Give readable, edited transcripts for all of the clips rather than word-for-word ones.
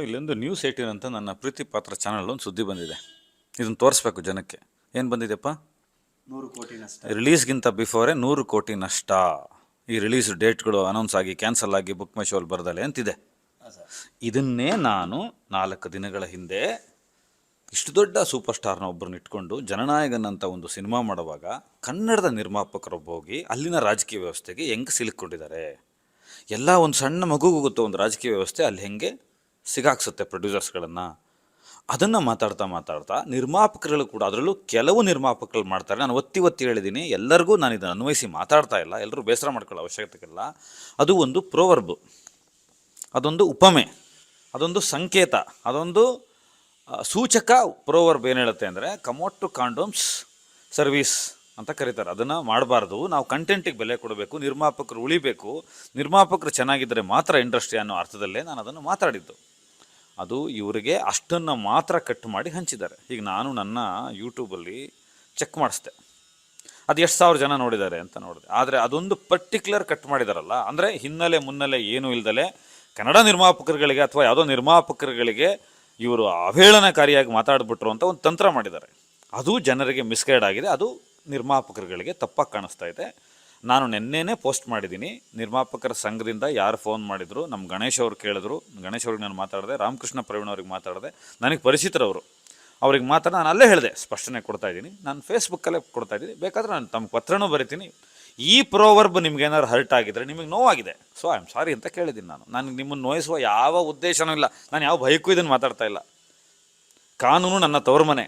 ಇಲ್ಲೊಂದು ನ್ಯೂಸ್ 18 ಅಂತ ನನ್ನ ಪ್ರೀತಿ ಪಾತ್ರ ಚಾನಲ್ ಒಂದು ಸುದ್ದಿ ಬಂದಿದೆ. ಇದನ್ನು ತೋರಿಸ್ಬೇಕು ಜನಕ್ಕೆ. ಏನು ಬಂದಿದೆಪ್ಪ? 100 ಕೋಟಿ ನಷ್ಟ. ರಿಲೀಸ್ಗಿಂತ ಬಿಫೋರೇ 100 ಕೋಟಿ ನಷ್ಟ. ಈ ರಿಲೀಸ್ ಡೇಟ್ಗಳು ಅನೌನ್ಸ್ ಆಗಿ ಕ್ಯಾನ್ಸಲ್ ಆಗಿ ಬುಕ್ ಮೈ ಶೋಲ್ಲಿ ಬರ್ದಲೆ ಅಂತಿದೆ. ಇದನ್ನೇ ನಾನು 4 ದಿನಗಳ ಹಿಂದೆ ಇಷ್ಟು ದೊಡ್ಡ ಸೂಪರ್ ಸ್ಟಾರ್ನ ಒಬ್ಬರನ್ನ ಇಟ್ಕೊಂಡು ಜನನಾಯಕನ್ ಅಂತ ಒಂದು ಸಿನಿಮಾ ಮಾಡುವಾಗ ಕನ್ನಡದ ನಿರ್ಮಾಪಕರೊಬ್ಬ ಹೋಗಿ ಅಲ್ಲಿನ ರಾಜಕೀಯ ವ್ಯವಸ್ಥೆಗೆ ಹೆಂಗೆ ಸಿಲುಕೊಂಡಿದ್ದಾರೆ, ಎಲ್ಲ ಒಂದು ಸಣ್ಣ ಮಗುಗೂ ಗೊತ್ತು ಒಂದು ರಾಜಕೀಯ ವ್ಯವಸ್ಥೆ ಅಲ್ಲಿ ಹೆಂಗೆ ಸಿಗಾಕ್ಸುತ್ತೆ ಪ್ರೊಡ್ಯೂಸರ್ಸ್ಗಳನ್ನು. ಅದನ್ನು ಮಾತಾಡ್ತಾ ನಿರ್ಮಾಪಕರುಗಳು ಕೂಡ, ಅದರಲ್ಲೂ ಕೆಲವು ನಿರ್ಮಾಪಕರು ಮಾಡ್ತಾರೆ. ನಾನು ಒತ್ತಿ ಹೇಳಿದ್ದೀನಿ, ಎಲ್ಲರಿಗೂ ನಾನು ಇದನ್ನು ಅನ್ವಯಿಸಿ ಮಾತಾಡ್ತಾ ಇಲ್ಲ, ಎಲ್ಲರೂ ಬೇಸರ ಮಾಡ್ಕೊಳ್ಳೋ ಅವಶ್ಯಕತೆ ಇಲ್ಲ. ಅದು ಒಂದು ಪ್ರೋವರ್ಬ್, ಅದೊಂದು ಉಪಮೆ, ಅದೊಂದು ಸಂಕೇತ, ಅದೊಂದು ಸೂಚಕ. ಪ್ರೋವರ್ಬ್ ಏನು ಹೇಳುತ್ತೆ ಅಂದರೆ ಕಮೋಟ್ ಟು ಕಾಂಡೋಮ್ಸ್ ಸರ್ವೀಸ್ ಅಂತ ಕರೀತಾರೆ. ಅದನ್ನು ಮಾಡಬಾರ್ದು. ನಾವು ಕಂಟೆಂಟಿಗೆ ಬೆಲೆ ಕೊಡಬೇಕು, ನಿರ್ಮಾಪಕರು ಉಳಿಬೇಕು, ನಿರ್ಮಾಪಕರು ಚೆನ್ನಾಗಿದ್ದರೆ ಮಾತ್ರ ಇಂಡಸ್ಟ್ರಿ ಅನ್ನೋ ಅರ್ಥದಲ್ಲೇ ನಾನು ಅದನ್ನು ಮಾತಾಡಿದ್ದು. ಅದು ಇವರಿಗೆ ಅಷ್ಟನ್ನು ಮಾತ್ರ ಕಟ್ ಮಾಡಿ ಹಂಚಿದ್ದಾರೆ. ಈಗ ನಾನು ನನ್ನ ಯೂಟ್ಯೂಬಲ್ಲಿ ಚೆಕ್ ಮಾಡಿಸ್ದೆ, ಅದು ಎಷ್ಟು ಸಾವಿರ ಜನ ನೋಡಿದ್ದಾರೆ ಅಂತ ನೋಡಿದೆ. ಆದರೆ ಅದೊಂದು ಪರ್ಟಿಕ್ಯುಲರ್ ಕಟ್ ಮಾಡಿದಾರಲ್ಲ, ಅಂದರೆ ಹಿನ್ನೆಲೆ ಮುನ್ನೆಲೆ ಏನೂ ಇಲ್ದಲೆ ಕನ್ನಡ ನಿರ್ಮಾಪಕರುಗಳಿಗೆ ಅಥವಾ ಯಾವುದೋ ನಿರ್ಮಾಪಕರುಗಳಿಗೆ ಇವರು ಅವಹೇಳನಕಾರಿಯಾಗಿ ಮಾತಾಡ್ಬಿಟ್ರು ಅಂತ ಒಂದು ತಂತ್ರ ಮಾಡಿದ್ದಾರೆ. ಅದು ಜನರಿಗೆ ಮಿಸ್ಗೈಡ್ ಆಗಿದೆ, ಅದು ನಿರ್ಮಾಪಕರುಗಳಿಗೆ ತಪ್ಪಾಗಿ ಕಾಣಿಸ್ತಾ ಇದೆ. ನಾನು ನೆನ್ನೆನೇ ಪೋಸ್ಟ್ ಮಾಡಿದ್ದೀನಿ. ನಿರ್ಮಾಪಕರ ಸಂಘದಿಂದ ಯಾರು ಫೋನ್ ಮಾಡಿದರು, ನಮ್ಮ ಗಣೇಶ್ ಅವ್ರು ಕೇಳಿದ್ರು, ಗಣೇಶ್ ಅವ್ರಿಗೆ ನಾನು ಮಾತಾಡಿದೆ, ರಾಮಕೃಷ್ಣ ಪ್ರವೀಣ್ ಅವ್ರಿಗೆ ಮಾತಾಡಿದೆ, ನನಗೆ ಪರಿಚಿತರವರು, ಅವ್ರಿಗೆ ನಾನು ಅಲ್ಲೇ ಹೇಳಿದೆ, ಸ್ಪಷ್ಟನೆ ಕೊಡ್ತಾಯಿದ್ದೀನಿ, ನಾನು ಫೇಸ್ಬುಕ್ಕಲ್ಲೇ ಕೊಡ್ತಾಯಿದ್ದೀನಿ, ಬೇಕಾದರೆ ನಾನು ತಮ್ಮ ಪತ್ರನೂ ಬರಿತೀನಿ. ಈ ಪ್ರೋವರ್ಬ್ ನಿಮ್ಗೇನಾದ್ರು ಹರ್ಟ್ ಆಗಿದ್ದರೆ, ನಿಮಗೆ ನೋವಾಗಿದೆ, ಸೊ ಐ ಆಮ್ ಸಾರಿ ಅಂತ ಕೇಳಿದ್ದೀನಿ. ನಾನು ನಿಮ್ಮನ್ನು ನೋಯಿಸುವ ಯಾವ ಉದ್ದೇಶನೂ ಇಲ್ಲ, ನಾನು ಯಾವ ಭಯಕ್ಕೂ ಇದನ್ನು ಮಾತಾಡ್ತಾ ಇಲ್ಲ. ಕಾನೂನು ನನ್ನ ತವರು ಮನೆ,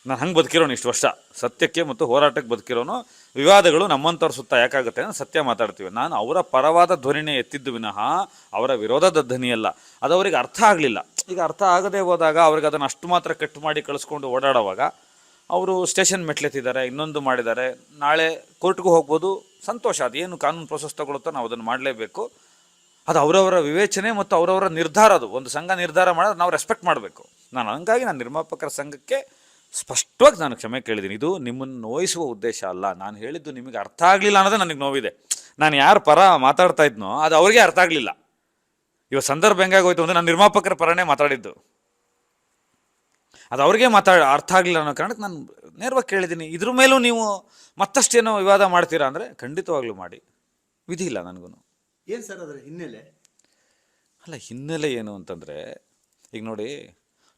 ನಾನು ಹಂಗೆ ಬದುಕಿರೋನು ಇಷ್ಟು ವರ್ಷ, ಸತ್ಯಕ್ಕೆ ಮತ್ತು ಹೋರಾಟಕ್ಕೆ ಬದುಕಿರೋನು. ವಿವಾದಗಳು ನಮ್ಮಂಥವ್ರ ಸುತ್ತ ಯಾಕಾಗುತ್ತೆ ಅಂದರೆ ಸತ್ಯ ಮಾತಾಡ್ತೀವಿ. ನಾನು ಅವರ ಪರವಾದ ಧ್ವನಿನೇ ಎತ್ತಿದ್ದು ವಿನಃ ಅವರ ವಿರೋಧದ ಧ್ವನಿಯಲ್ಲ. ಅದು ಅವರಿಗೆ ಅರ್ಥ ಆಗಲಿಲ್ಲ. ಈಗ ಅರ್ಥ ಆಗದೆ ಹೋದಾಗ ಅವ್ರಿಗೆ ಅದನ್ನು ಅಷ್ಟು ಮಾತ್ರ ಕಟ್ ಮಾಡಿ ಕಳಿಸ್ಕೊಂಡು ಓಡಾಡೋವಾಗ ಅವರು ಸ್ಟೇಷನ್ ಮೆಟ್ಲೆತ್ತಿದ್ದಾರೆ, ಇನ್ನೊಂದು ಮಾಡಿದ್ದಾರೆ, ನಾಳೆ ಕೋರ್ಟ್ಗೂ ಹೋಗ್ಬೋದು, ಸಂತೋಷ. ಅದೇನು ಕಾನೂನು ಪ್ರೋಸೆಸ್ ತಗೊಳುತ್ತೋ ನಾವು ಅದನ್ನು ಮಾಡಲೇಬೇಕು. ಅದು ಅವರವರ ವಿವೇಚನೆ ಮತ್ತು ಅವರವರ ನಿರ್ಧಾರ. ಅದು ಒಂದು ಸಂಘ ನಿರ್ಧಾರ ಮಾಡೋದು ನಾವು ರೆಸ್ಪೆಕ್ಟ್ ಮಾಡಬೇಕು. ಹಂಗಾಗಿ ನಾನು ನಿರ್ಮಾಪಕರ ಸಂಘಕ್ಕೆ ಸ್ಪಷ್ಟವಾಗಿ ನಾನು ಕ್ಷಮೆ ಕೇಳಿದ್ದೀನಿ. ಇದು ನಿಮ್ಮನ್ನು ನೋಯಿಸುವ ಉದ್ದೇಶ ಅಲ್ಲ. ನಾನು ಹೇಳಿದ್ದು ನಿಮಗೆ ಅರ್ಥ ಆಗಲಿಲ್ಲ ಅನ್ನೋದೇ ನನಗೆ ನೋವಿದೆ. ನಾನು ಯಾರು ಪರ ಮಾತಾಡ್ತಾ ಇದ್ನೋ ಅದು ಅವ್ರಿಗೆ ಅರ್ಥ ಆಗಲಿಲ್ಲ. ಇವಾಗ ಸಂದರ್ಭ ಹೆಂಗಾಗೋಯ್ತು ಅಂದರೆ ನಾನು ನಿರ್ಮಾಪಕರ ಪರನೇ ಮಾತಾಡಿದ್ದು, ಅದು ಅವ್ರಿಗೆ ಅರ್ಥ ಆಗಲಿಲ್ಲ ಅನ್ನೋ ಕಾರಣಕ್ಕೆ ನಾನು ನೇರವಾಗಿ ಕೇಳಿದ್ದೀನಿ. ಇದ್ರ ಮೇಲೂ ನೀವು ಮತ್ತಷ್ಟೇನೋ ವಿವಾದ ಮಾಡ್ತೀರಾ ಅಂದರೆ ಖಂಡಿತವಾಗ್ಲೂ ಮಾಡಿ, ವಿಧಿ ಇಲ್ಲ ನನಗೂ. ಏನು ಸರ್ ಅದರ ಹಿನ್ನೆಲೆ? ಅಲ್ಲ, ಹಿನ್ನೆಲೆ ಏನು ಅಂತಂದರೆ, ಈಗ ನೋಡಿ,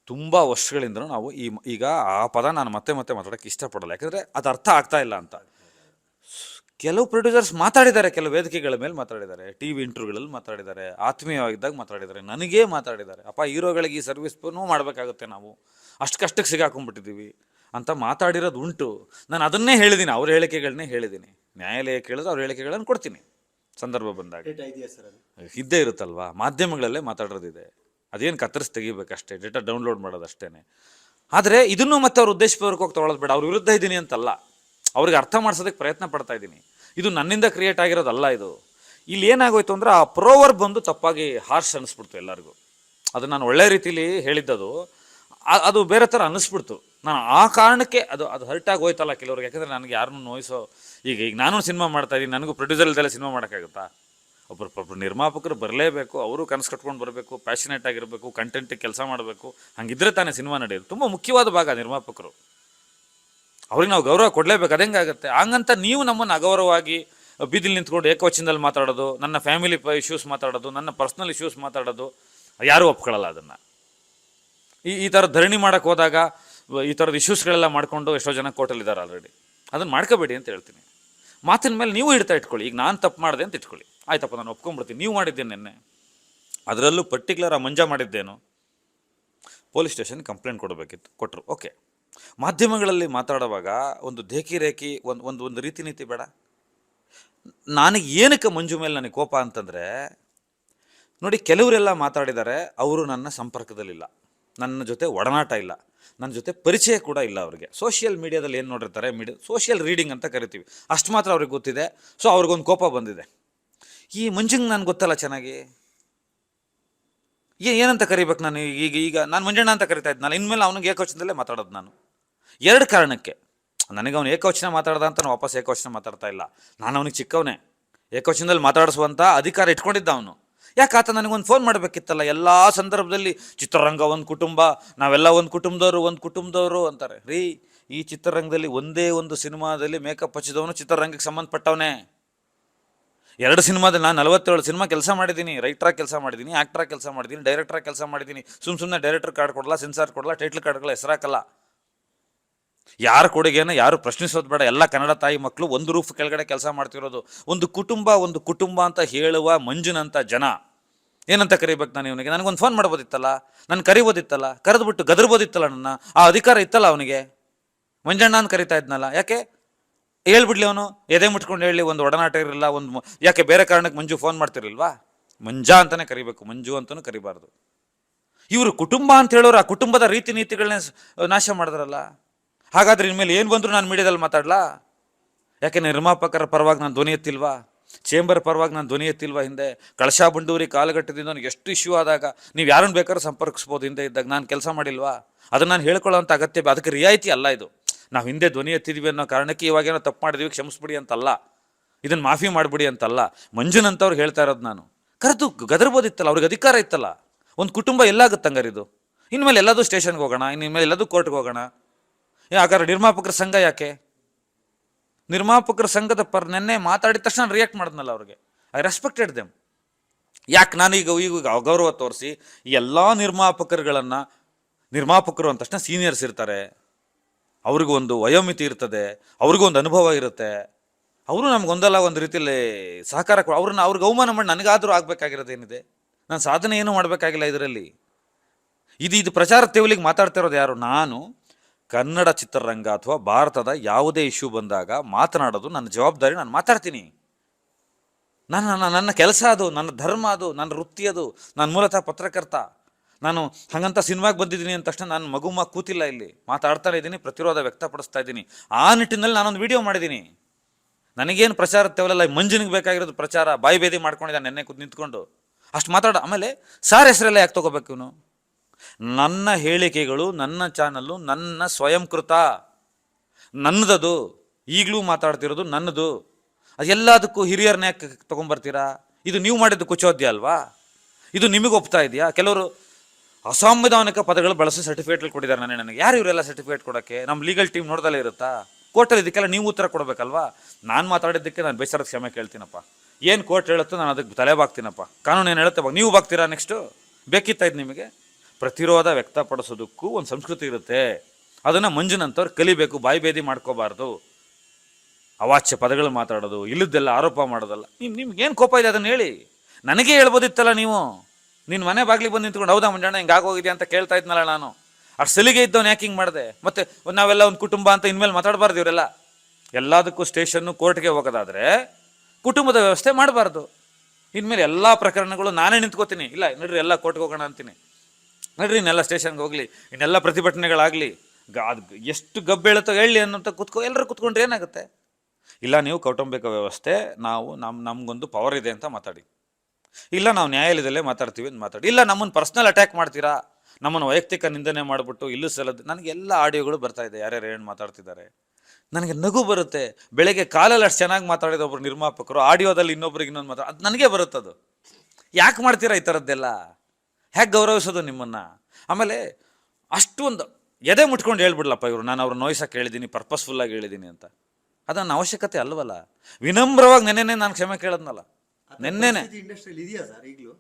ತುಂಬ ವರ್ಷಗಳಿಂದ ನಾವು ಈಗ ಆ ಪದ ನಾನು ಮತ್ತೆ ಮಾತಾಡೋಕ್ಕೆ ಇಷ್ಟಪಡಲ್ಲ, ಯಾಕಂದರೆ ಅದು ಅರ್ಥ ಆಗ್ತಾ ಇಲ್ಲ ಅಂತ. ಕೆಲವು ಪ್ರೊಡ್ಯೂಸರ್ಸ್ ಮಾತಾಡಿದ್ದಾರೆ, ಕೆಲವು ವೇದಿಕೆಗಳ ಮೇಲೆ ಮಾತಾಡಿದ್ದಾರೆ, ಟಿ ವಿ ಇಂಟರ್ವ್ಯೂಗಳಲ್ಲಿ ಮಾತಾಡಿದ್ದಾರೆ, ಆತ್ಮೀಯವಾಗಿದ್ದಾಗ ಮಾತಾಡಿದ್ದಾರೆ, ನನಗೇ ಮಾತಾಡಿದ್ದಾರೆ. ಅಪ್ಪ, ಹೀರೋಗಳಿಗೆ ಈ ಸರ್ವಿಸ್ನೂ ಮಾಡಬೇಕಾಗುತ್ತೆ, ನಾವು ಅಷ್ಟು ಕಷ್ಟಕ್ಕೆ ಸಿಗಾಕೊಂಡ್ಬಿಟ್ಟಿದ್ದೀವಿ ಅಂತ ಮಾತಾಡಿರೋದು ಉಂಟು. ನಾನು ಅದನ್ನೇ ಹೇಳಿದ್ದೀನಿ, ಅವ್ರ ಹೇಳಿಕೆಗಳನ್ನೇ ಹೇಳಿದ್ದೀನಿ. ನ್ಯಾಯಾಲಯ ಕೇಳಿದ್ರೆ ಅವ್ರ ಹೇಳಿಕೆಗಳನ್ನು ಕೊಡ್ತೀನಿ ಸಂದರ್ಭ ಬಂದಾಗ. ಇದ್ದೇ ಇರುತ್ತಲ್ವಾ, ಮಾಧ್ಯಮಗಳಲ್ಲೇ ಮಾತಾಡೋದಿದೆ, ಅದೇನು ಕತ್ತರಿಸಿ ತೆಗಿಬೇಕಷ್ಟೇ, ಡೇಟಾ ಡೌನ್ಲೋಡ್ ಮಾಡೋದಷ್ಟೇ. ಆದರೆ ಇದನ್ನು ಮತ್ತೆ ಅವ್ರ ಉದ್ದೇಶಪೂರ್ವಕವಾಗಿ ತೊಗೊಳ್ಳೋದು ಬೇಡ. ಅವ್ರ ವಿರುದ್ಧ ಇದ್ದೀನಿ ಅಂತಲ್ಲ, ಅವ್ರಿಗೆ ಅರ್ಥ ಮಾಡಿಸೋದಕ್ಕೆ ಪ್ರಯತ್ನ ಪಡ್ತಾ ಇದ್ದೀನಿ. ಇದು ನನ್ನಿಂದ ಕ್ರಿಯೇಟ್ ಆಗಿರೋದಲ್ಲ. ಇಲ್ಲಿ ಏನಾಗೋಯ್ತು ಅಂದರೆ ಆ ಪ್ರೋವರ್ಬ್ ಬಂದು ತಪ್ಪಾಗಿ ಹಾರ್ಶ್ ಅನ್ನಿಸ್ಬಿಡ್ತು ಎಲ್ಲರಿಗೂ. ಅದು ನಾನು ಒಳ್ಳೆ ರೀತಿಲಿ ಹೇಳಿದ್ದದು, ಅದು ಬೇರೆ ಥರ ಅನ್ನಿಸ್ಬಿಡ್ತು. ನಾನು ಆ ಕಾರಣಕ್ಕೆ ಅದು ಹರ್ಟಾಗಿ ಹೋಯ್ತಲ್ಲ ಕೆಲವ್ರಿಗೆ. ಯಾಕಂದರೆ ನನಗೆ ಯಾರನ್ನೂ ನೋಯಿಸೋ, ಈಗ ನಾನು ಸಿನಿಮಾ ಮಾಡ್ತಾಯಿದ್ದೀನಿ, ನನಗೂ ಪ್ರೊಡ್ಯೂಸರ್ ಇಲ್ದೆಲ್ಲ ಸಿನಿಮಾ ಮಾಡೋಕ್ಕಾಗುತ್ತಾ? ಒಬ್ಬರು ನಿರ್ಮಾಪಕರು ಬರಲೇಬೇಕು, ಅವರು ಕನಸು ಕಟ್ಕೊಂಡು ಬರಬೇಕು, ಪ್ಯಾಷನೇಟ್ ಆಗಿರಬೇಕು, ಕಂಟೆಂಟಿಗೆ ಕೆಲಸ ಮಾಡಬೇಕು. ಹಂಗಿದ್ರೆ ತಾನೇ ಸಿನಿಮಾ ನಡೆಯೋದು. ತುಂಬ ಮುಖ್ಯವಾದ ಭಾಗ ನಿರ್ಮಾಪಕರು, ಅವ್ರಿಗೆ ನಾವು ಗೌರವ ಕೊಡಲೇಬೇಕು. ಅದು ಹೆಂಗಾಗುತ್ತೆ? ಹಂಗಂತ ನೀವು ನಮ್ಮನ್ನು ಅಗೌರವವಾಗಿ ಬೀದಿಲಿ ನಿಂತ್ಕೊಂಡು ಏಕವಚನದಲ್ಲಿ ಮಾತಾಡೋದು, ನನ್ನ ಫ್ಯಾಮಿಲಿ ಇಶ್ಯೂಸ್ ಮಾತಾಡೋದು, ನನ್ನ ಪರ್ಸ್ನಲ್ ಇಶ್ಯೂಸ್ ಮಾತಾಡೋದು, ಯಾರೂ ಒಪ್ಕೊಳ್ಳಲ್ಲ ಅದನ್ನು. ಈ ಥರ ಧರಣಿ ಮಾಡೋಕ್ಕೆ ಹೋದಾಗ ಈ ಥರದ ಇಶ್ಯೂಸ್ಗಳೆಲ್ಲ ಮಾಡಿಕೊಂಡು ಎಷ್ಟೋ ಜನ ಕೋರ್ಟಲ್ಲಿದ್ದಾರೆ ಆಲ್ರೆಡಿ. ಅದನ್ನು ಮಾಡ್ಕೋಬೇಡಿ ಅಂತ ಹೇಳ್ತೀನಿ. ಮಾತಿನ ಮೇಲೆ ನೀವು ಹಿಡ್ತಾ ಇಟ್ಕೊಳ್ಳಿ. ಈಗ ನಾನು ತಪ್ಪು ಮಾಡಿದೆ ಅಂತ ಇಟ್ಕೊಳ್ಳಿ, ಆಯ್ತಪ್ಪ, ನಾನು ಒಪ್ಕೊಂಡ್ಬಿಡ್ತೀನಿ, ನೀವು ಮಾಡಿದ್ದೇನೆ ನೆನ್ನೆ, ಅದರಲ್ಲೂ ಪರ್ಟಿಕ್ಯುಲರ್ ಆ ಮಂಜ ಮಾಡಿದ್ದೇನು, ಪೊಲೀಸ್ ಸ್ಟೇಷನ್ ಕಂಪ್ಲೇಂಟ್ ಕೊಡಬೇಕಿತ್ತು, ಕೊಟ್ಟರು, ಓಕೆ. ಮಾಧ್ಯಮಗಳಲ್ಲಿ ಮಾತಾಡುವಾಗ ಒಂದು ರೇಖಿ ಒಂದು ರೀತಿ ನೀತಿ ಬೇಡ. ನನಗೆ ಏನಕ್ಕೆ ಮಂಜು ಮೇಲೆ ನನಗೆ ಕೋಪ ಅಂತಂದರೆ, ನೋಡಿ, ಕೆಲವರೆಲ್ಲ ಮಾತಾಡಿದ್ದಾರೆ, ಅವರು ನನ್ನ ಸಂಪರ್ಕದಲ್ಲಿಲ್ಲ, ನನ್ನ ಜೊತೆ ಒಡನಾಟ ಇಲ್ಲ, ನನ್ನ ಜೊತೆ ಪರಿಚಯ ಕೂಡ ಇಲ್ಲ ಅವ್ರಿಗೆ. ಸೋಷಿಯಲ್ ಮೀಡಿಯಾದಲ್ಲಿ ಏನು ನೋಡಿರ್ತಾರೆ, ಸೋಷಿಯಲ್ ರೀಡಿಂಗ್ ಅಂತ ಕರಿತೀವಿ, ಅಷ್ಟು ಮಾತ್ರ ಅವ್ರಿಗೆ ಗೊತ್ತಿದೆ. ಸೊ ಅವ್ರಿಗೊಂದು ಕೋಪ ಬಂದಿದೆ. ಈ ಮಂಜಂಗೆ ನನಗೆ ಗೊತ್ತಲ್ಲ ಚೆನ್ನಾಗಿ, ಏನಂತ ಕರಿಬೇಕು ನಾನು? ಈಗ ನಾನು ಮಂಜಣ್ಣ ಅಂತ ಕರಿತಾ ಇದ್ನಲ್ಲ, ಇನ್ಮೇಲೆ ಅವನಿಗೆ ಏಕವಚನದಲ್ಲೇ ಮಾತಾಡೋದು ನಾನು. 2 ಕಾರಣಕ್ಕೆ. ನನಗೆ ಅವನು ಏಕವಚನ ಮಾತಾಡ್ದ ಅಂತ ನಾನು ವಾಪಸ್ ಏಕವಚನ ಮಾತಾಡ್ತಾ ಇಲ್ಲ. ನಾನು ಅವನಿಗೆ ಚಿಕ್ಕವನೇ, ಏಕವಚನದಲ್ಲಿ ಮಾತಾಡಿಸುವಂಥ ಅಧಿಕಾರ ಇಟ್ಕೊಂಡಿದ್ದ ಅವನು. ಯಾಕೆ ಆತ ನನಗೊಂದು ಫೋನ್ ಮಾಡಬೇಕಿತ್ತಲ್ಲ? ಎಲ್ಲ ಸಂದರ್ಭದಲ್ಲಿ ಚಿತ್ರರಂಗ ಒಂದು ಕುಟುಂಬ, ನಾವೆಲ್ಲ ಒಂದು ಕುಟುಂಬದವರು ಅಂತಾರೆ. ರೀ, ಈ ಚಿತ್ರರಂಗದಲ್ಲಿ ಒಂದೇ ಒಂದು ಸಿನಿಮಾದಲ್ಲಿ ಮೇಕಪ್ ಹಚ್ಚಿದವನು ಚಿತ್ರರಂಗಕ್ಕೆ ಸಂಬಂಧಪಟ್ಟವನೇ. 2 ಸಿನಿಮಾದಲ್ಲಿ ನಾನು 47 ಸಿನಿಮಾ ಕೆಲಸ ಮಾಡಿದ್ದೀನಿ. ರೈಟ್ರಾಗಿ ಕೆಲಸ ಮಾಡಿದ್ದೀನಿ, ಆ್ಯಕ್ಟ್ರಾಗಿ ಕೆಲಸ ಮಾಡಿದ್ದೀನಿ, ಡೈರೆಕ್ಟ್ರಾಗಿ ಕೆಲಸ ಮಾಡಿದ್ದೀನಿ. ಸುಮ್ಮನೆ ಡೈರೆಕ್ಟರ್ ಕಾರ್ಡ್ ಕೊಡಲ್ಲ, ಸೆನ್ಸಾರ್ ಕೊಡಲ್ಲ, ಟೈಟ್ಲ್ ಕಾರ್ಡ್ ಕೊಡಲ್ಲ, ಹೆಸರಾಕಲ್ಲ. ಯಾರ ಕೊಡುಗೆನ ಯಾರು ಪ್ರಶ್ನಿಸೋದು ಬೇಡ. ಎಲ್ಲ ಕನ್ನಡ ತಾಯಿ ಮಕ್ಕಳು ಒಂದು ರೂಫ್ ಕೆಳಗಡೆ ಕೆಲಸ ಮಾಡ್ತಿರೋದು. ಒಂದು ಕುಟುಂಬ ಅಂತ ಹೇಳುವ ಮಂಜುನಂಥ ಜನ ಏನಂತ ಕರಿಬೇಕು ನಾನು ಇವನಿಗೆ? ನನಗೊಂದು ಫೋನ್ ಮಾಡ್ಬೋದಿತ್ತಲ್ಲ, ನಾನು ಕರಿಬೋದಿತ್ತಲ್ಲ, ಕರೆದ್ಬಿಟ್ಟು ಗದರ್ಬೋದಿತ್ತಲ್ಲ, ನನ್ನ ಆ ಅಧಿಕಾರ ಇತ್ತಲ್ಲ ಅವನಿಗೆ. ಮಂಜಣ್ಣ ಅಂತ ಕರಿತಾ ಇದ್ನಲ್ಲ, ಯಾಕೆ ಹೇಳ್ಬಿಡ್ಲಿ ಅವನು? ಎದೆ ಮುಟ್ಕೊಂಡು ಹೇಳಿ, ಒಂದು ಒಡನಾಟ ಇರಲಿಲ್ಲ, ಯಾಕೆ ಬೇರೆ ಕಾರಣಕ್ಕೆ ಮಂಜು ಫೋನ್ ಮಾಡ್ತಿರ್ಲಿಲ್ವಾ? ಮಂಜಾ ಅಂತಲೇ ಕರಿಬೇಕು, ಮಂಜು ಅಂತಲೂ ಕರಿಬಾರ್ದು. ಇವರು ಕುಟುಂಬ ಅಂತ ಹೇಳೋರು ಆ ಕುಟುಂಬದ ರೀತಿ ನೀತಿಗಳನ್ನೇ ನಾಶ ಮಾಡಿದ್ರಲ್ಲ. ಹಾಗಾದ್ರೆ ಇನ್ಮೇಲೆ ಏನು ಬಂದರೂ ನಾನು ಮೀಡಿಯಾದಲ್ಲಿ ಮಾತಾಡಲಾ? ಯಾಕೆ ನಿರ್ಮಾಪಕರ ಪರವಾಗಿ ನಾನು ಧ್ವನಿ ಎತ್ತಿಲ್ವಾ? ಚೇಂಬರ್ ಪರವಾಗಿ ನಾನು ಧ್ವನಿ ಎತ್ತಿಲ್ವಾ? ಹಿಂದೆ ಕಳಶಾ ಬಂಡೂರಿ ಕಾಲಘಟ್ಟದಿಂದ ನನಗೆ ಎಷ್ಟು ಇಶ್ಯೂ ಆದಾಗ ನೀವು ಯಾರನ್ನು ಬೇಕಾದ್ರೂ ಸಂಪರ್ಕಿಸ್ಬೋದು. ಹಿಂದೆ ಇದ್ದಾಗ ನಾನು ಕೆಲಸ ಮಾಡಿಲ್ವಾ? ಅದನ್ನು ನಾನು ಹೇಳ್ಕೊಳ್ಳೋಂಥ ಅಗತ್ಯ, ಅದಕ್ಕೆ ರಿಯಾಯಿತಿ ಅಲ್ಲ ಇದು. ನಾವು ಹಿಂದೆ ಧ್ವನಿ ಎತ್ತಿದ್ವಿ ಅನ್ನೋ ಕಾರಣಕ್ಕೆ ಇವಾಗೇನೋ ತಪ್ಪು ಮಾಡಿದ್ವಿ, ಕ್ಷಮಿಸ್ಬಿಡಿ ಅಂತಲ್ಲ, ಇದನ್ನು ಮಾಫಿ ಮಾಡಿಬಿಡಿ ಅಂತಲ್ಲ. ಮಂಜುನಂತವ್ರು ಹೇಳ್ತಾ ಇರೋದು ನಾನು. ಕರೆದು ಗದರ್ಬೋದಿತ್ತಲ್ಲ, ಅವ್ರಿಗೆ ಅಧಿಕಾರ ಇತ್ತಲ್ಲ. ಒಂದು ಕುಟುಂಬ ಎಲ್ಲಾಗುತ್ತಂಗಾರೆ ಇದು. ಇನ್ಮೇಲೆ ಎಲ್ಲದೂ ಸ್ಟೇಷನ್ಗೆ ಹೋಗೋಣ, ಇನ್ಮೇಲೆ ಎಲ್ಲದೂ ಕೋರ್ಟ್ಗೆ ಹೋಗೋಣ. ಹಾಗಾದ್ರೆ ನಿರ್ಮಾಪಕರ ಸಂಘ ಯಾಕೆ? ನಿರ್ಮಾಪಕರ ಸಂಘದ ನೆನ್ನೆ ಮಾತಾಡಿದ ತಕ್ಷಣ ರಿಯಾಕ್ಟ್ ಮಾಡಿದ್ನಲ್ಲ ಅವ್ರಿಗೆ. I respected them. ಯಾಕೆ ನಾನೀಗ ಅಗೌರವ ತೋರಿಸಿ ಎಲ್ಲ ನಿರ್ಮಾಪಕರು ಅಂದ ತಕ್ಷಣ ಸೀನಿಯರ್ಸ್ ಇರ್ತಾರೆ, ಅವ್ರಿಗೂ ಒಂದು ವಯೋಮಿತಿ ಇರ್ತದೆ, ಅವ್ರಿಗೂ ಒಂದು ಅನುಭವ ಇರುತ್ತೆ. ಅವರು ನಮ್ಗೊಂದಲ್ಲ ಒಂದು ರೀತಿಯಲ್ಲಿ ಸಹಕಾರ ಅವ್ರಿಗೆ ಅವಮಾನ ಮಾಡಿ ನನಗಾದರೂ ಆಗಬೇಕಾಗಿರೋದೇನಿದೆ? ನಾನು ಸಾಧನೆ ಏನೂ ಮಾಡಬೇಕಾಗಿಲ್ಲ ಇದರಲ್ಲಿ. ಇದು ಪ್ರಚಾರ ತೇವಲಿಗೆ ಮಾತಾಡ್ತಿರೋದು ಯಾರು? ನಾನು ಕನ್ನಡ ಚಿತ್ರರಂಗ ಅಥವಾ ಭಾರತದ ಯಾವುದೇ ಇಶ್ಯೂ ಬಂದಾಗ ಮಾತನಾಡೋದು ನನ್ನ ಜವಾಬ್ದಾರಿ. ನಾನು ಮಾತಾಡ್ತೀನಿ. ನನ್ನ ಕೆಲಸ ಅದು, ನನ್ನ ಧರ್ಮ ಅದು, ನನ್ನ ವೃತ್ತಿ ಅದು. ನಾನು ಮೂಲತಃ ಪತ್ರಕರ್ತ. ನಾನು ಹಾಗಂತ ಸಿನಿಮಾಗೆ ಬಂದಿದ್ದೀನಿ ಅಂದ ತಕ್ಷಣ ನಾನು ಮಗುಮ ಕೂತಿಲ್ಲ, ಇಲ್ಲಿ ಮಾತಾಡ್ತಾನೆ ಇದ್ದೀನಿ, ಪ್ರತಿರೋಧ ವ್ಯಕ್ತಪಡಿಸ್ತಾ ಇದ್ದೀನಿ. ಆ ನಿಟ್ಟಿನಲ್ಲಿ ನಾನೊಂದು ವಿಡಿಯೋ ಮಾಡಿದ್ದೀನಿ. ನನಗೇನು ಪ್ರಚಾರ ತೇವಲಲ್ಲ. ಮಂಜನಿಗೆ ಬೇಕಾಗಿರೋದು ಪ್ರಚಾರ. ಬಾಯಿ ಬೇದಿ ಮಾಡ್ಕೊಂಡಿದ್ದ ನೆನ್ನೆ ನಿಂತ್ಕೊಂಡು ಅಷ್ಟು ಆಮೇಲೆ ಸಾರ್ ಹೆಸರೆಲ್ಲ ಯಾಕೆ ತಗೋಬೇಕು ಇವನು? ನನ್ನ ಹೇಳಿಕೆಗಳು, ನನ್ನ ಚಾನಲ್ಲು, ನನ್ನ ಸ್ವಯಂಕೃತ, ನನ್ನದದು. ಈಗಲೂ ಮಾತಾಡ್ತಿರೋದು ನನ್ನದು. ಅದೆಲ್ಲದಕ್ಕೂ ಹಿರಿಯರನ್ನ ಯಾಕೆ ತೊಗೊಂಬರ್ತೀರಾ? ಇದು ನೀವು ಮಾಡಿದ್ದು ಕುಚೋದ್ಯ ಅಲ್ವಾ? ಇದು ನಿಮಗೆ ಒಪ್ತಾ ಇದೆಯಾ? ಕೆಲವರು ಅಸಾಂವಿಧಾನಿಕ ಪದಗಳು ಬಳಸಿ ಸರ್ಟಿಫಿಕೇಟ್ಗಳು ಕೊಟ್ಟಿದ್ದಾರೆ ನನಗೆ. ಯಾರು ಇವರೆಲ್ಲ ಸರ್ಟಿಫಿಕೇಟ್ ಕೊಡೋಕ್ಕೆ? ನಮ್ಮ ಲೀಗಲ್ ಟೀಮ್ ನೋಡ್ದಲ್ಲೇ ಇರುತ್ತಾ? ಕೋರ್ಟಲ್ಲಿ ಇದಕ್ಕೆಲ್ಲ ನೀವು ಉತ್ತರ ಕೊಡಬೇಕಲ್ವಾ? ನಾನು ಮಾತಾಡಿದ್ದಕ್ಕೆ ನಾನು ಬೇಸರದ ಕ್ಷಮೆ ಕೇಳ್ತೀನಪ್ಪ. ಏನು ಕೋರ್ಟ್ ಹೇಳುತ್ತೋ ನಾನು ಅದಕ್ಕೆ ತಲೆ ಬಾಗ್ತೀನಪ್ಪ. ಕಾನೂನು ಏನು ಹೇಳುತ್ತೆ ನೀವು ಬಾಗ್ತೀರಾ? ನೆಕ್ಸ್ಟು ಬೇಕಿತ್ತ ಇದು ನಿಮಗೆ? ಪ್ರತಿರೋಧ ವ್ಯಕ್ತಪಡಿಸೋದಕ್ಕೂ ಒಂದು ಸಂಸ್ಕೃತಿ ಇರುತ್ತೆ. ಅದನ್ನು ಮಂಜುನಂತವ್ರು ಕಲಿಬೇಕು. ಬಾಯಿ ಬೇದಿ ಮಾಡ್ಕೋಬಾರ್ದು. ಅವಾಚ್ಯ ಪದಗಳು ಮಾತಾಡೋದು, ಇಲ್ಲದ್ದೆಲ್ಲ ಆರೋಪ ಮಾಡೋದಲ್ಲ. ನಿಮ್ಗೇನು ಕೋಪ ಇದೆ ಅದನ್ನು ಹೇಳಿ. ನನಗೇ ಹೇಳ್ಬೋದಿತ್ತಲ್ಲ ನೀವು. ನಿನ್ನ ಮನೆ ಬಾಗಿಲಿಗೆ ಬಂದು ನಿಂತ್ಕೊಂಡು ಹೌದಾ ಮಂಜಣ್ಣ ಹಿಂಗೆ ಆಗೋಗಿದೆಯಾ ಅಂತ ಕೇಳ್ತಾ ಇದ್ನಲ್ಲ ನಾನು. ಅಷ್ಟು ಸಲಿಗೆ ಇದ್ದವನು ಯಾಕೆ ಹಿಂಗೆ ಮಾಡಿದೆ? ಮತ್ತು ನಾವೆಲ್ಲ ಒಂದು ಕುಟುಂಬ ಅಂತ ಇನ್ಮೇಲೆ ಮಾತಾಡಬಾರ್ದು ಇವರೆಲ್ಲ. ಎಲ್ಲದಕ್ಕೂ ಸ್ಟೇಷನ್ನು ಕೋರ್ಟ್ಗೆ ಹೋಗೋದಾದರೆ ಕುಟುಂಬದ ವ್ಯವಸ್ಥೆ ಮಾಡಬಾರ್ದು. ಇನ್ಮೇಲೆ ಎಲ್ಲ ಪ್ರಕರಣಗಳು ನಾನೇ ನಿಂತ್ಕೋತೀನಿ. ಇಲ್ಲ ನಡ್ರಿ ಎಲ್ಲ ಕೋರ್ಟ್ಗೆ ಹೋಗೋಣ ಅಂತೀನಿ. ನಡ್ರಿ ಇನ್ನೆಲ್ಲ ಸ್ಟೇಷನ್ಗೆ ಹೋಗಲಿ, ಇನ್ನೆಲ್ಲ ಪ್ರತಿಭಟನೆಗಳಾಗಲಿ, ಅದು ಎಷ್ಟು ಗಬ್ಬು ಹೇಳುತ್ತೋ ಹೇಳಿ ಅನ್ನೋಂಥ ಎಲ್ಲರೂ ಕೂತ್ಕೊಂಡ್ರೆ ಏನಾಗುತ್ತೆ? ಇಲ್ಲ ನೀವು ಕೌಟುಂಬಿಕ ವ್ಯವಸ್ಥೆ, ನಾವು ನಮಗೊಂದು ಪವರ್ ಇದೆ ಅಂತ ಮಾತಾಡಿ. ಇಲ್ಲ ನಾವು ನ್ಯಾಯಾಲಯದಲ್ಲೇ ಮಾತಾಡ್ತೀವಿ ಅಂತ ಮಾತಾಡಿ. ಇಲ್ಲ ನಮ್ಮನ್ನು ಪರ್ಸ್ನಲ್ ಅಟ್ಯಾಕ್ ಮಾಡ್ತೀರಾ, ನಮ್ಮನ್ನು ವೈಯಕ್ತಿಕ ನಿಂದನೆ ಮಾಡಿಬಿಟ್ಟು ಇಲ್ಲೂ ಸಲದ್ದು. ನನಗೆಲ್ಲ ಆಡಿಯೋಗಳು ಬರ್ತಾ ಇದೆ, ಯಾರ್ಯಾರು ಏನು ಮಾತಾಡ್ತಿದ್ದಾರೆ. ನನಗೆ ನಗು ಬರುತ್ತೆ. ಬೆಳಗ್ಗೆ ಕಾಲಲ್ಲಿ ಅಷ್ಟು ಚೆನ್ನಾಗಿ ಮಾತಾಡಿದ ಒಬ್ಬರು ನಿರ್ಮಾಪಕರು ಆಡಿಯೋದಲ್ಲಿ ಇನ್ನೊಬ್ರಿಗೆ ಇನ್ನೊಂದು ಅದು ನನಗೆ ಬರುತ್ತದು. ಯಾಕೆ ಮಾಡ್ತೀರಾ ಈ ಥರದ್ದೆಲ್ಲ? ಹೇಗೆ ಗೌರವಿಸೋದು ನಿಮ್ಮನ್ನು? ಆಮೇಲೆ ಅಷ್ಟು ಒಂದು ಎದೆ ಮುಟ್ಕೊಂಡು ಹೇಳ್ಬಿಡ್ಲಪ್ಪ ಇವರು, ನಾನು ಅವ್ರು ನೋಯ್ಸಕ್ಕೆ ಹೇಳಿದ್ದೀನಿ, ಪರ್ಪಸ್ಫುಲ್ಲಾಗಿ ಹೇಳಿದ್ದೀನಿ ಅಂತ. ಅದನ್ನ ಅವಶ್ಯಕತೆ ಅಲ್ವಲ್ಲ. ವಿನಮ್ರವಾಗಿ ನೆನ್ನೆನೇ ನಾನು ಕ್ಷಮೆ ಕೇಳದ್ನಲ್ಲ, ನೆನ್ನೆನೆ. ಇಂಡಸ್ಟ್ರಿಯಲ್ಲಿ ಇದೆಯಾ ಸರ್ ಈಗಲೂ?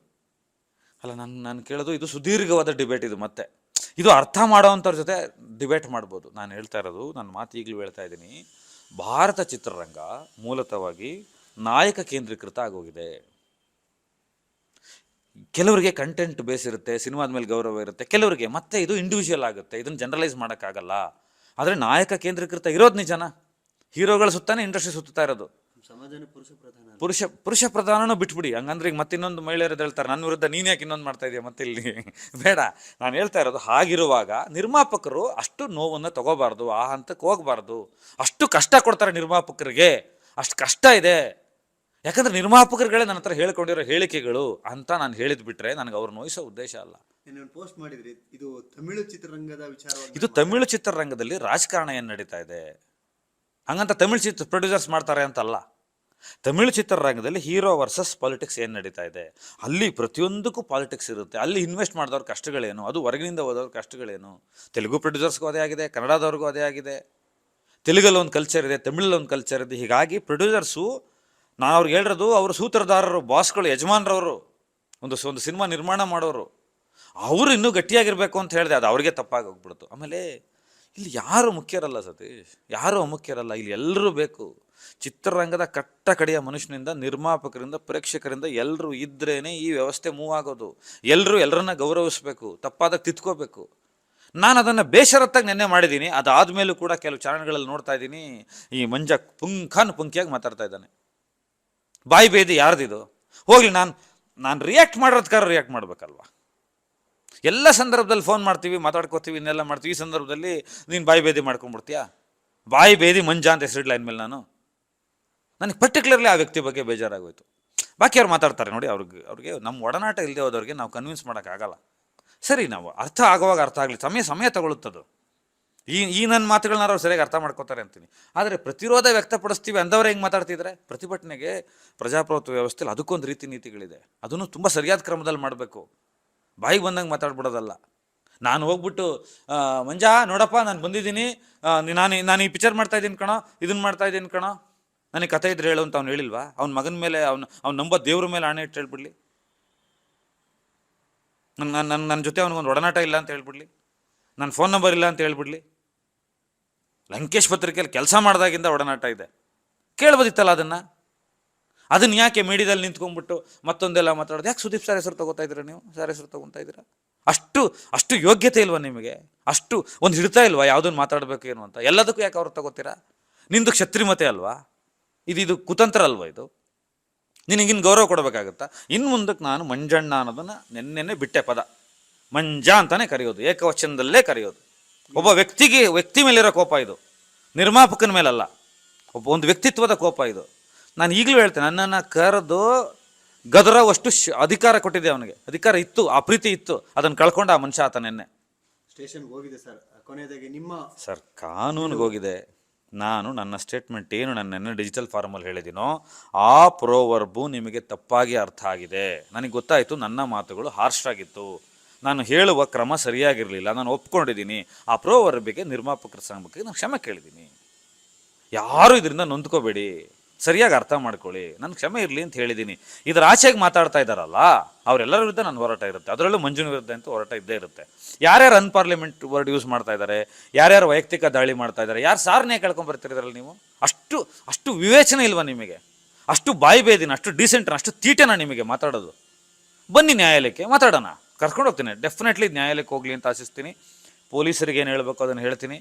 ಅಲ್ಲ, ನಾನು ಕೇಳೋದು ಇದು ಸುದೀರ್ಘವಾದ ಡಿಬೇಟ್. ಇದು ಮತ್ತೆ ಇದು ಅರ್ಥ ಮಾಡೋವಂಥವ್ರ ಜೊತೆ ಡಿಬೇಟ್ ಮಾಡ್ಬೋದು. ನಾನು ಹೇಳ್ತಾ ಇರೋದು, ನನ್ನ ಮಾತು ಈಗಲೂ ಹೇಳ್ತಾ ಇದ್ದೀನಿ, ಭಾರತ ಚಿತ್ರರಂಗ ಮೂಲತಃವಾಗಿ ನಾಯಕ ಕೇಂದ್ರೀಕೃತ ಆಗೋಗಿದೆ. ಕೆಲವರಿಗೆ ಕಂಟೆಂಟ್ ಬೇಸ್ ಇರುತ್ತೆ, ಸಿನಿಮಾದ ಮೇಲೆ ಗೌರವ ಇರುತ್ತೆ, ಕೆಲವರಿಗೆ ಮತ್ತೆ ಇದು ಇಂಡಿವಿಜುವಲ್ ಆಗುತ್ತೆ. ಇದನ್ನು ಜನರಲೈಸ್ ಮಾಡೋಕ್ಕಾಗಲ್ಲ. ಆದರೆ ನಾಯಕ ಕೇಂದ್ರೀಕೃತ ಇರೋದು ನಿಜನಾ? ಹೀರೋಗಳ ಸುತ್ತಾನೆ ಇಂಡಸ್ಟ್ರಿ ಸುತ್ತಾ ಇರೋದು. ಸಮಾಜನ ಪುರುಷ ಪ್ರಧಾನನೂ ಬಿಟ್ಬಿಡಿ. ಹಂಗಂದ್ರೆ ಈಗ ಮತ್ತೆ ಇನ್ನೊಂದು ಮಹಿಳೆಯರು ಹೇಳ್ತಾರೆ ನನ್ನ ವಿರುದ್ಧ ನೀನು ಯಾಕೆ ಇನ್ನೊಂದು ಮಾಡ್ತಾ ಇದೆಯಾ ಮತ್ತೆ ಇಲ್ಲಿ ಬೇಡ. ನಾನು ಹೇಳ್ತಾ ಇರೋದು, ಹಾಗಿರುವಾಗ ನಿರ್ಮಾಪಕರು ಅಷ್ಟು ನೋವನ್ನು ತಗೋಬಾರ್ದು, ಆ ಹಂತಕ್ಕೆ ಹೋಗಬಾರ್ದು. ಅಷ್ಟು ಕಷ್ಟ ಕೊಡ್ತಾರೆ ನಿರ್ಮಾಪಕರಿಗೆ, ಅಷ್ಟು ಕಷ್ಟ ಇದೆ. ಯಾಕಂದ್ರೆ ನಿರ್ಮಾಪಕರುಗಳೇ ನನ್ನ ಹತ್ರ ಹೇಳ್ಕೊಂಡಿರೋ ಹೇಳಿಕೆಗಳು ಅಂತ ನಾನು ಹೇಳಿದ್ ಬಿಟ್ರೆ ನನಗೆ ಅವ್ರು ನೋಯಿಸೋ ಉದ್ದೇಶ ಅಲ್ಲ. ಪೋಸ್ಟ್ ಮಾಡಿದ್ರಿ, ಇದು ತಮಿಳು ಚಿತ್ರರಂಗದ ವಿಚಾರ. ಇದು ತಮಿಳು ಚಿತ್ರರಂಗದಲ್ಲಿ ರಾಜಕಾರಣ ಏನು ನಡೀತಾ ಇದೆ, ಹಂಗಂತ ತಮಿಳು ಪ್ರೊಡ್ಯೂಸರ್ಸ್ ಮಾಡ್ತಾರೆ ಅಂತಲ್ಲ. ತಮಿಳು ಚಿತ್ರರಂಗದಲ್ಲಿ ಹೀರೋ ವರ್ಸಸ್ ಪಾಲಿಟಿಕ್ಸ್ ಏನು ನಡೀತಾ ಇದೆ, ಅಲ್ಲಿ ಪ್ರತಿಯೊಂದಕ್ಕೂ ಪಾಲಿಟಿಕ್ಸ್ ಇರುತ್ತೆ. ಅಲ್ಲಿ ಇನ್ವೆಸ್ಟ್ ಮಾಡಿದವ್ರ ಕಷ್ಟಗಳೇನು, ಅದು ಹೊರಗಿನಿಂದ ಹೋದವ್ರ ಕಷ್ಟಗಳೇನು. ತೆಲುಗು ಪ್ರೊಡ್ಯೂಸರ್ಸ್ಗೂ ಅದೇ ಆಗಿದೆ, ಕನ್ನಡದವ್ರಿಗೂ ಅದೇ ಆಗಿದೆ. ತೆಲುಗಲ್ಲಿ ಒಂದು ಕಲ್ಚರ್ ಇದೆ, ತಮಿಳಲ್ಲಿ ಒಂದು ಕಲ್ಚರ್ ಇದೆ. ಹೀಗಾಗಿ ಪ್ರೊಡ್ಯೂಸರ್ಸು, ನಾನು ಅವ್ರಿಗೆ ಹೇಳಿರೋದು, ಅವರು ಸೂತ್ರಧಾರರು, ಬಾಸ್ಗಳು, ಯಜಮಾನ್ರವರು, ಒಂದು ಸಿನಿಮಾ ನಿರ್ಮಾಣ ಮಾಡೋರು, ಅವರು ಇನ್ನೂ ಗಟ್ಟಿಯಾಗಿರಬೇಕು ಅಂತ ಹೇಳಿದೆ. ಅದು ಅವ್ರಿಗೆ ತಪ್ಪಾಗಿ ಹೋಗ್ಬಿಡ್ತು. ಆಮೇಲೆ ಇಲ್ಲಿ ಯಾರು ಮುಖ್ಯರಲ್ಲ ಸತೀಶ್, ಯಾರು ಅಮುಖ್ಯರಲ್ಲ, ಇಲ್ಲಿ ಎಲ್ಲರೂ ಬೇಕು. ಚಿತ್ರರಂಗದ ಕಟ್ಟ ಕಡೆಯ ಮನುಷ್ಯನಿಂದ, ನಿರ್ಮಾಪಕರಿಂದ, ಪ್ರೇಕ್ಷಕರಿಂದ ಎಲ್ಲರೂ ಇದ್ರೇನೆ ಈ ವ್ಯವಸ್ಥೆ ಮೂವ್ ಆಗೋದು. ಎಲ್ಲರೂ ಎಲ್ಲರನ್ನ ಗೌರವಿಸಬೇಕು, ತಪ್ಪಾದಾಗ ತಿದ್ಕೋಬೇಕು. ನಾನು ಅದನ್ನು ಬೇಷರತ್ತಾಗಿ ನೆನ್ನೆ ಮಾಡಿದ್ದೀನಿ. ಅದಾದಮೇಲೂ ಕೂಡ ಕೆಲವು ಚಾನಲ್ಗಳಲ್ಲಿ ನೋಡ್ತಾ ಇದ್ದೀನಿ, ಈ ಮಂಜ ಪುಂಕಿಯಾಗಿ ಮಾತಾಡ್ತಾ ಇದ್ದಾನೆ. ಬಾಯಿ ಬೇದಿ ಯಾರ್ದಿದು? ಹೋಗ್ಲಿ, ನಾನು ರಿಯಾಕ್ಟ್ ಮಾಡೋದಕ್ಕಾರ ರಿಯಾಕ್ಟ್ ಮಾಡಬೇಕಲ್ವ. ಎಲ್ಲ ಸಂದರ್ಭದಲ್ಲಿ ಫೋನ್ ಮಾಡ್ತೀವಿ, ಮಾತಾಡ್ಕೋತೀವಿ, ಇನ್ನೆಲ್ಲ ಮಾಡ್ತೀವಿ. ಈ ಸಂದರ್ಭದಲ್ಲಿ ನೀನು ಬಾಯಿ ಬೇದಿ ಮಾಡ್ಕೊಂಡ್ಬಿಡ್ತೀಯಾ? ಬಾಯಿ ಬೇದಿ ಮಂಜ ಅಂತ ಹೆಸರಿಡ್ಲ ಇನ್ಮೇಲೆ ನನಗೆ ಪರ್ಟಿಕ್ಯುಲರ್ಲಿ ಆ ವ್ಯಕ್ತಿ ಬಗ್ಗೆ ಬೇಜಾರಾಗೋಯ್ತು. ಬಾಕಿ ಅವ್ರು ಮಾತಾಡ್ತಾರೆ ನೋಡಿ, ಅವ್ರಿಗೆ ನಮ್ಮ ಒಡನಾಟ ಇಲ್ಲದೆ ಹೋದವ್ರಿಗೆ ನಾವು ಕನ್ವಿನ್ಸ್ ಮಾಡೋಕ್ಕಾಗಲ್ಲ. ಸರಿ, ನಾವು ಅರ್ಥ ಆಗುವಾಗ ಅರ್ಥ ಆಗಲಿ, ಸಮಯ ತಗೊಳುತ್ತದು. ಈ ನನ್ನ ಮಾತುಗಳನ್ನ ಅವ್ರು ಸರಿಯಾಗಿ ಅರ್ಥ ಮಾಡ್ಕೋತಾರೆ ಅಂತೀನಿ. ಆದರೆ ಪ್ರತಿರೋಧ ವ್ಯಕ್ತಪಡಿಸ್ತೀವಿ ಅಂದವ್ರು ಹೆಂಗೆ ಮಾತಾಡ್ತಿದ್ರೆ, ಪ್ರತಿಭಟನೆಗೆ ಪ್ರಜಾಪ್ರಭುತ್ವ ವ್ಯವಸ್ಥೆಯಲ್ಲಿ ಅದಕ್ಕೊಂದು ರೀತಿ ನೀತಿಗಳಿದೆ. ಅದನ್ನು ತುಂಬ ಸರಿಯಾದ ಕ್ರಮದಲ್ಲಿ ಮಾಡಬೇಕು. ಬಾಯಿಗೆ ಬಂದಂಗೆ ಮಾತಾಡ್ಬಿಡೋದಲ್ಲ. ನಾನು ಹೋಗ್ಬಿಟ್ಟು ಮಂಜ ನೋಡಪ್ಪ, ನಾನು ಬಂದಿದ್ದೀನಿ, ನಾನು ಈ ಪಿಕ್ಚರ್ ಮಾಡ್ತಾಯಿದ್ದೀನಿ ಕಣೋ, ಇದನ್ನು ಮಾಡ್ತಾಯಿದ್ದೀನಿ ಕಣೋ, ನನಗೆ ಕಥೆ ಇದ್ರೆ ಹೇಳು ಅಂತ ಅವ್ನು ಹೇಳಿಲ್ವಾ? ಅವ್ನ ಮಗನ ಮೇಲೆ, ಅವ್ನು ನಂಬೋ ದೇವ್ರ ಮೇಲೆ ಆಣೆ ಇಟ್ಟು ಹೇಳ್ಬಿಡ್ಲಿ, ನನ್ನ ಜೊತೆ ಅವ್ನಿಗೊಂದು ಒಡನಾಟ ಇಲ್ಲ ಅಂತ ಹೇಳ್ಬಿಡ್ಲಿ, ನನ್ನ ಫೋನ್ ನಂಬರ್ ಇಲ್ಲ ಅಂತ ಹೇಳ್ಬಿಡ್ಲಿ. ಲಂಕೇಶ್ ಪತ್ರಿಕೆಯಲ್ಲಿ ಕೆಲಸ ಮಾಡಿದಾಗಿಂದ ಒಡನಾಟ ಇದೆ, ಕೇಳ್ಬೋದಿತ್ತಲ್ಲ ಅದನ್ನು ಯಾಕೆ ಮೀಡಿಯಾದಲ್ಲಿ ನಿಂತ್ಕೊಂಡ್ಬಿಟ್ಟು ಮತ್ತೊಂದೆಲ್ಲ ಮಾತಾಡೋದು? ಯಾಕೆ ಸುದೀಪ್ ಸರ್ ಹೆಸರು ತಗೋತಾ ಇದ್ದೀರಾ? ನೀವು ಸರ್ ಹೆಸರು ತಗೊತಾ ಇದ್ದೀರಾ? ಅಷ್ಟು ಯೋಗ್ಯತೆ ಇಲ್ವಾ ನಿಮಗೆ? ಅಷ್ಟು ಒಂದು ಹಿಡ್ತಾ ಇಲ್ವಾ ಯಾವುದನ್ನು ಮಾತಾಡಬೇಕು ಏನು ಅಂತ? ಎಲ್ಲದಕ್ಕೂ ಯಾಕೆ ಅವ್ರು ತಗೋತೀರಾ? ನಿಂದು ಕ್ಷತ್ರಿಮತೆ ಅಲ್ವಾ ಇದು? ಕುತಂತ್ರ ಅಲ್ವಾ ಇದು? ನಿನಗಿನ್ನು ಗೌರವ ಕೊಡಬೇಕಾಗುತ್ತಾ? ಇನ್ನು ಮುಂದಕ್ಕೆ ನಾನು ಮಂಜಣ್ಣ ಅನ್ನೋದನ್ನು ನೆನ್ನೆನೆ ಬಿಟ್ಟೆ. ಪದ ಮಂಜ ಅಂತಾನೆ ಕರೆಯೋದು, ಏಕವಚನದಲ್ಲೇ ಕರೆಯೋದು. ಒಬ್ಬ ವ್ಯಕ್ತಿ ಮೇಲಿರೋ ಕೋಪ ಇದು, ನಿರ್ಮಾಪಕನ ಮೇಲಲ್ಲ. ಒಂದು ವ್ಯಕ್ತಿತ್ವದ ಕೋಪ ಇದು. ನಾನು ಈಗಲೂ ಹೇಳ್ತೇನೆ, ನನ್ನನ್ನು ಕರೆದು ಗದರವಷ್ಟು ಅಧಿಕಾರ ಕೊಟ್ಟಿದ್ದೆ ಅವನಿಗೆ. ಅಧಿಕಾರ ಇತ್ತು, ಆ ಪ್ರೀತಿ ಇತ್ತು, ಅದನ್ನು ಕಳ್ಕೊಂಡ ಆ ಮನುಷ್ಯ ಆತ ನೆನ್ನೆ ಸ್ಟೇಷನ್ಗೆ ಹೋಗಿದೆ ಸರ್. ಕೊನೆಯದಾಗಿ ನಿಮ್ಮ ಸರ್ ಕಾನೂನಿಗೆ ಹೋಗಿದೆ. ನಾನು ನನ್ನ ಸ್ಟೇಟ್ಮೆಂಟ್ ಏನು ನಾನು ನೆನ್ನೆ ಡಿಜಿಟಲ್ ಫಾರ್ಮಲ್ಲಿ ಹೇಳಿದ್ದೀನೋ ಆ ಪ್ರೋವರ್ಬು ನಿಮಗೆ ತಪ್ಪಾಗಿ ಅರ್ಥ ಆಗಿದೆ. ನನಗೆ ಗೊತ್ತಾಯಿತು, ನನ್ನ ಮಾತುಗಳು ಹಾರ್ಶ್ ಆಗಿತ್ತು, ನಾನು ಹೇಳುವ ಕ್ರಮ ಸರಿಯಾಗಿರಲಿಲ್ಲ, ನಾನು ಒಪ್ಕೊಂಡಿದ್ದೀನಿ. ಆ ಪ್ರೋವರ್ಬಿಗೆ ನಿರ್ಮಾಪಕರ ಸಂಘಕ್ಕೆ ನಾನು ಕ್ಷಮೆ ಕೇಳಿದ್ದೀನಿ. ಯಾರು ಇದರಿಂದ ನೊಂದ್ಕೋಬೇಡಿ, ಸರಿಯಾಗಿ ಅರ್ಥ ಮಾಡ್ಕೊಳ್ಳಿ, ನನ್ನ ಕ್ಷಮೆ ಇರಲಿ ಅಂತ ಹೇಳಿದ್ದೀನಿ. ಇದರ ಆಚೆಗೆ ಮಾತಾಡ್ತಾ ಇದ್ದಾರಲ್ಲ ಅವರೆಲ್ಲರ ವಿರುದ್ಧ ನನ್ನ ಹೋರಾಟ ಇರುತ್ತೆ. ಅದರಲ್ಲೂ ಮಂಜುನ ವಿರುದ್ಧ ಅಂತೂ ಹೋರಾಟ ಇದ್ದೇ ಇರುತ್ತೆ. ಯಾರ್ಯಾರು ಅನ್ಪಾರ್ಲಿಮೆಂಟ್ ವರ್ಡ್ ಯೂಸ್ ಮಾಡ್ತಾ ಇದ್ದಾರೆ, ಯಾರ್ಯಾರು ವೈಯಕ್ತಿಕ ದಾಳಿ ಮಾಡ್ತಾ ಇದ್ದಾರೆ, ಯಾರು ಸಾರನ್ನೇ ಕೇಳ್ಕೊಂಬರ್ತಿರಲ್ಲ ನೀವು? ಅಷ್ಟು ವಿವೇಚನೆ ಇಲ್ವಾ ನಿಮಗೆ? ಅಷ್ಟು ಬಾಯಿ ಬೇದಿನ, ಅಷ್ಟು ಡೀಸೆಂಟ್ನ, ಅಷ್ಟು ತೀಟೆನ ನಿಮಗೆ ಮಾತಾಡೋದು? ಬನ್ನಿ ನ್ಯಾಯಾಲಯಕ್ಕೆ ಮಾತಾಡೋಣ, ಕರ್ಕೊಂಡು ಹೋಗ್ತೀನಿ. ಡೆಫಿನೆಟ್ಲಿ ನ್ಯಾಯಾಲಯಕ್ಕೆ ಹೋಗಲಿ ಅಂತ ಆಶಿಸ್ತೀನಿ. ಪೊಲೀಸರಿಗೆ ಏನು ಹೇಳಬೇಕು ಅದನ್ನು ಹೇಳ್ತೀನಿ,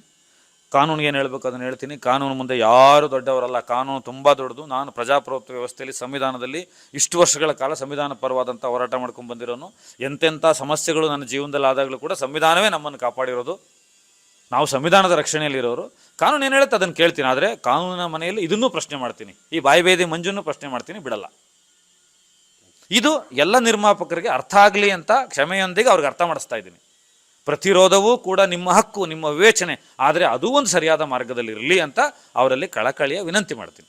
ಕಾನೂನಿಗೆ ಏನು ಹೇಳಬೇಕು ಅದನ್ನು ಹೇಳ್ತೀನಿ. ಕಾನೂನು ಮುಂದೆ ಯಾರು ದೊಡ್ಡವರಲ್ಲ, ಕಾನೂನು ತುಂಬ ದೊಡ್ಡದು. ನಾನು ಪ್ರಜಾಪ್ರಭುತ್ವ ವ್ಯವಸ್ಥೆಯಲ್ಲಿ, ಸಂವಿಧಾನದಲ್ಲಿ ಇಷ್ಟು ವರ್ಷಗಳ ಕಾಲ ಸಂವಿಧಾನ ಪರವಾದಂಥ ಹೋರಾಟ ಮಾಡ್ಕೊಂಡು ಬಂದಿರೋನು. ಎಂತೆಂಥ ಸಮಸ್ಯೆಗಳು ನನ್ನ ಜೀವನದಲ್ಲಿ ಆದಾಗಲೂ ಕೂಡ ಸಂವಿಧಾನವೇ ನಮ್ಮನ್ನು ಕಾಪಾಡಿರೋದು. ನಾವು ಸಂವಿಧಾನದ ರಕ್ಷಣೆಯಲ್ಲಿರೋರು. ಕಾನೂನು ಏನು ಹೇಳುತ್ತೆ ಅದನ್ನು ಕೇಳ್ತೀನಿ, ಆದರೆ ಕಾನೂನಿನ ಮನೆಯಲ್ಲಿ ಇದನ್ನೂ ಪ್ರಶ್ನೆ ಮಾಡ್ತೀನಿ, ಈ ಬಾಯಿಬೇದಿ ಮಂಜನ್ನು ಪ್ರಶ್ನೆ ಮಾಡ್ತೀನಿ, ಬಿಡಲ್ಲ. ಇದು ಎಲ್ಲ ನಿರ್ಮಾಪಕರಿಗೆ ಅರ್ಥ ಆಗಲಿ ಅಂತ ಕ್ಷಮೆಯೊಂದಿಗೆ ಅವ್ರಿಗೆ ಅರ್ಥ ಮಾಡಿಸ್ತಾ ಇದ್ದೀನಿ. ಪ್ರತಿರೋಧವೂ ಕೂಡ ನಿಮ್ಮ ಹಕ್ಕು, ನಿಮ್ಮ ವಿವೇಚನೆ, ಆದರೆ ಅದೂ ಒಂದು ಸರಿಯಾದ ಮಾರ್ಗದಲ್ಲಿ ಇರಲಿ ಅಂತ ಅವರಲ್ಲಿ ಕಳಕಳಿಯ ವಿನಂತಿ ಮಾಡ್ತೀನಿ.